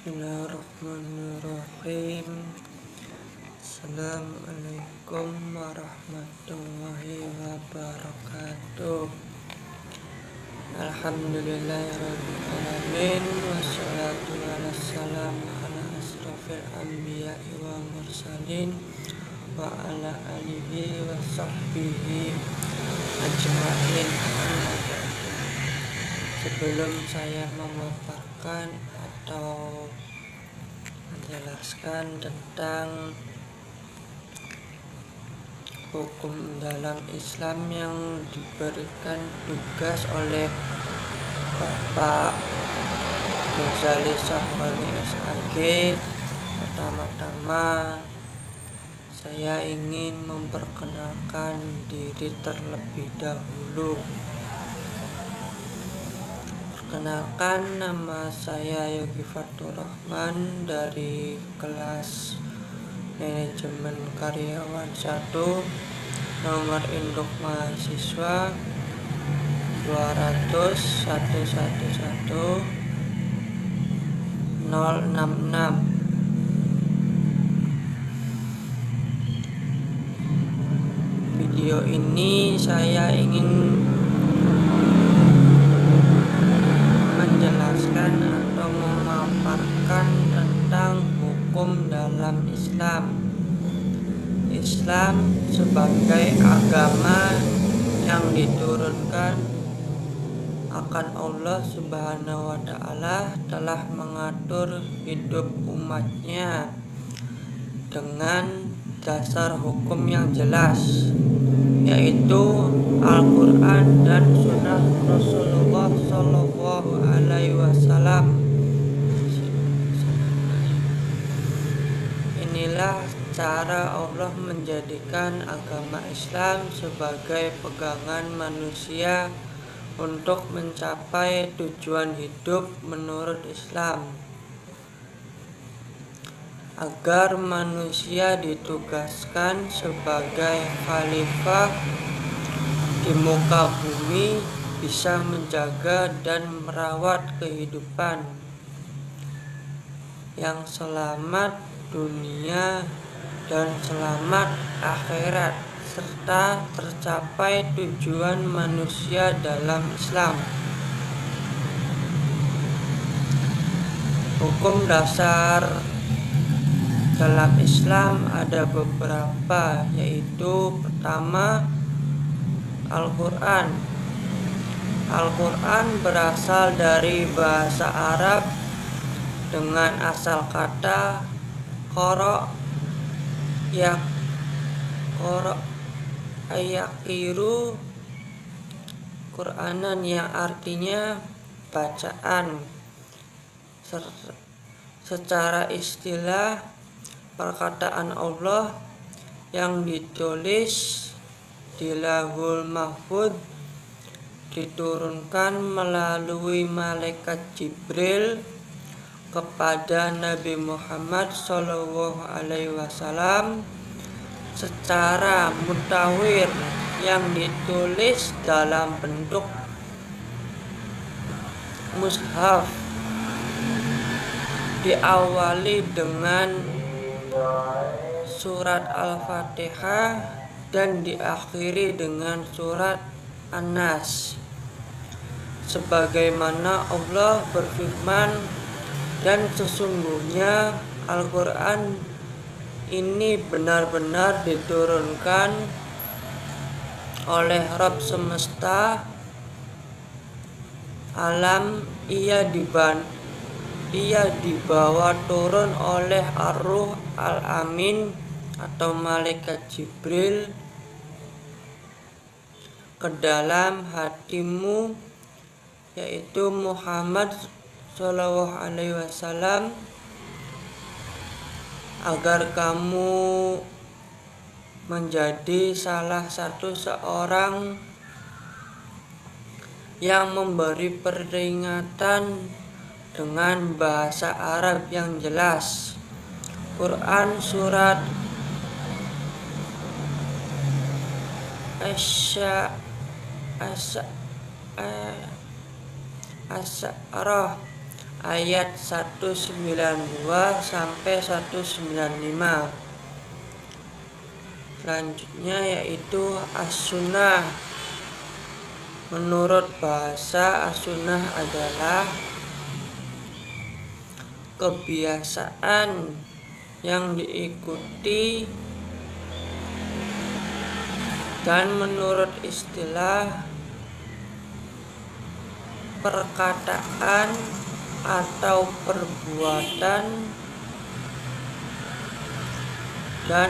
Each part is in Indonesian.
Bismillahirrahmanirrahim. Assalamualaikum warahmatullahi wabarakatuh. Alhamdulillahirabbil alamin, wassalatu wassalamu ala asrofil anbiya'i wa mursalin wa ala alihi wa sahbihi ajma'in. Sebelum saya memaparkan atau menjelaskan tentang hukum dalam Islam yang diberikan tugas oleh Bapak Ghazali Sahwali SAG, pertama-tama saya ingin memperkenalkan diri terlebih dahulu. Perkenalkan, nama saya Yogi Fatur Rahman dari kelas Manajemen Karyawan 1, nomor induk mahasiswa 200 111 066. Video ini saya ingin menjelaskan atau memaparkan tentang hukum dalam Islam. Islam sebagai agama yang diturunkan akan Allah Subhanahu wa Ta'ala telah mengatur hidup umatnya dengan dasar hukum yang jelas, yaitu Al-Quran dan Sunnah Rasulullah Sallallahu Alaihi Wasallam. Inilah cara Allah menjadikan agama Islam sebagai pegangan manusia untuk mencapai tujuan hidup menurut Islam, agar manusia ditugaskan sebagai khalifah di muka bumi, bisa menjaga dan merawat kehidupan yang selamat dunia dan selamat akhirat, serta tercapai tujuan manusia dalam Islam. Hukum dasar dalam Islam ada beberapa, yaitu pertama, Al-Quran. Al-Quran berasal dari bahasa Arab dengan asal kata qara yaqiru Qur'anan, yang artinya bacaan. Secara istilah, perkataan Allah yang ditulis di Lauhul Mahfuz diturunkan melalui malaikat Jibril kepada Nabi Muhammad Shallallahu Alaihi Wasallam secara mutawir, yang ditulis dalam bentuk mushaf, diawali dengan surat Al-Fatihah dan diakhiri dengan surat An-Nas, sebagaimana Allah berfirman, dan sesungguhnya Al-Quran ini benar-benar diturunkan oleh Rabb semesta alam. Ia dibawa turun oleh Ar-Ruh Al-Amin atau malaikat Jibril ke dalam hatimu, yaitu Muhammad Shallallahu Alaihi Wasallam, agar kamu menjadi salah satu seorang yang memberi peringatan dengan bahasa Arab yang jelas. Quran surat Asy-Sya'rah ayat 192 sampai 195. Selanjutnya yaitu as-sunnah. Menurut bahasa, as-sunnah adalah kebiasaan yang diikuti, dan menurut istilah perkataan atau perbuatan dan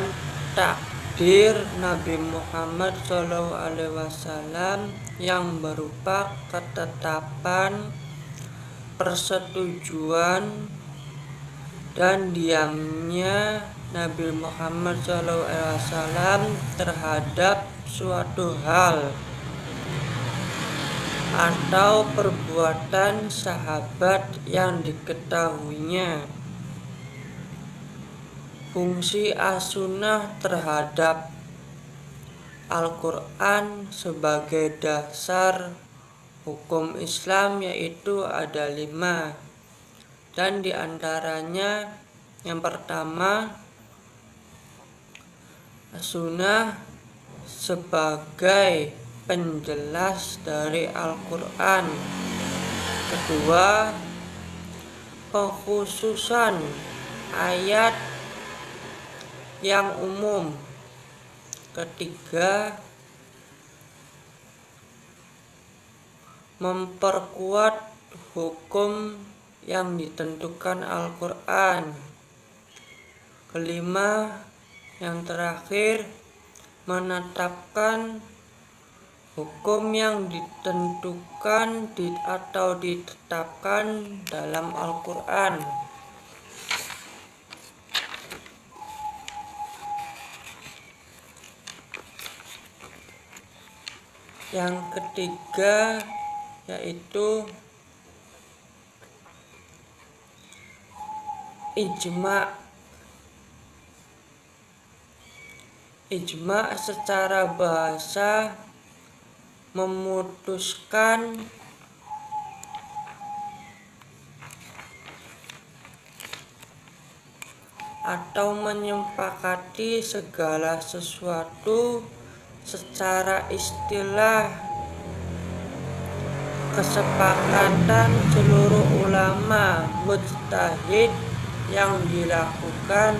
takdir Nabi Muhammad SAW yang berupa ketetapan, persetujuan, dan diamnya Nabi Muhammad SAW terhadap suatu hal atau perbuatan sahabat yang diketahuinya. Fungsi as-sunnah terhadap Al-Quran sebagai dasar hukum Islam yaitu ada 5, dan diantaranya yang pertama, as-sunnah sebagai penjelas dari Al-Quran. Kedua, pengkhususan ayat yang umum. Ketiga, memperkuat hukum yang ditentukan Al-Quran. Kelima, yang terakhir, menetapkan hukum yang ditentukan atau ditetapkan dalam Al-Quran. Yang ketiga yaitu ijma'. Ijma' secara bahasa memutuskan atau menyepakati segala sesuatu secara istilah, kesepakatan seluruh ulama mujtahid yang dilakukan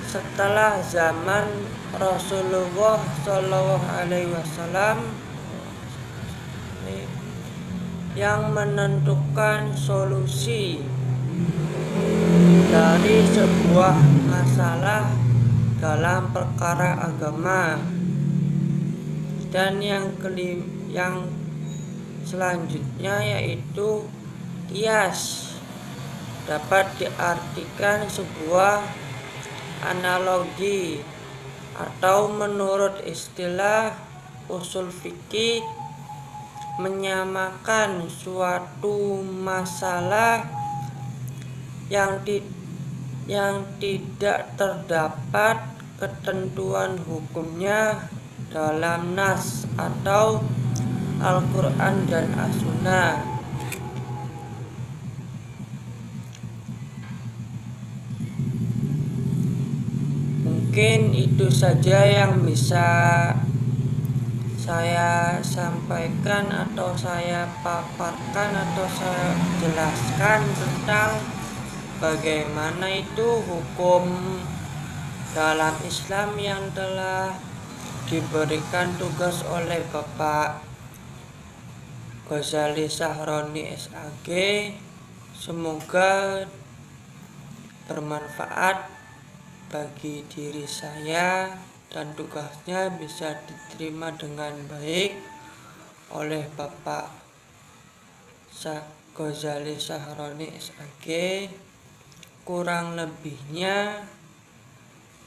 setelah zaman Rasulullah SAW yang menentukan solusi dari sebuah masalah dalam perkara agama. Dan yang selanjutnya yaitu qiyas, dapat diartikan sebuah analogi atau menurut istilah usul fikih menyamakan suatu masalah yang tidak terdapat ketentuan hukumnya dalam nas atau Al-Quran dan As-Sunnah. Mungkin itu saja yang bisa saya sampaikan atau saya paparkan atau saya jelaskan tentang bagaimana itu hukum dalam Islam yang telah diberikan tugas oleh Bapak Ghazali Sahroni SAG. Semoga bermanfaat bagi diri saya dan tugasnya bisa diterima dengan baik oleh Bapak Ghazali Sahroni SAG. Kurang lebihnya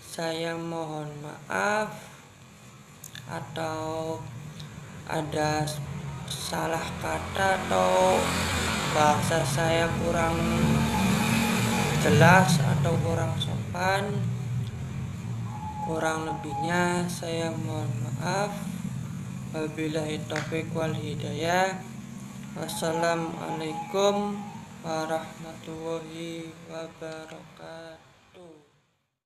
saya mohon maaf atau ada salah kata atau bahasa saya kurang jelas atau kurang sopan. Kurang lebihnya saya mohon maaf. Wabillahi taufiq wal hidayah. Wassalamualaikum warahmatullahi wabarakatuh.